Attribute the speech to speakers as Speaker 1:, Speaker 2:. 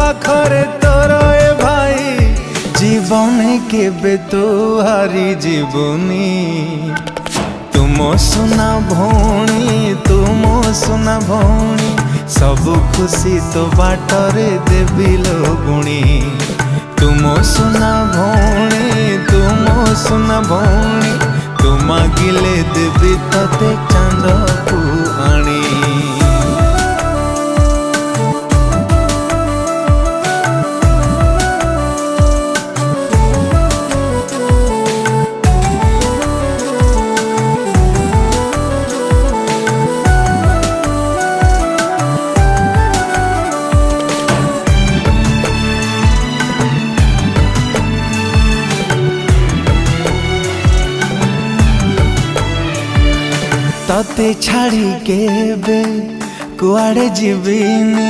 Speaker 1: पाखरे तोर ए भाई जीवन केबे तो हारी जीवनी। तुम सुना भौणी तुम सुना भौणी सब खुशी तो बाटरे देवी लोगुणी। तुम सुना भौणी तुम सुना भौणी तू मागिले देवी तते चांद को आनी। तते छाड़ी के बे कुआड़े जीविनी।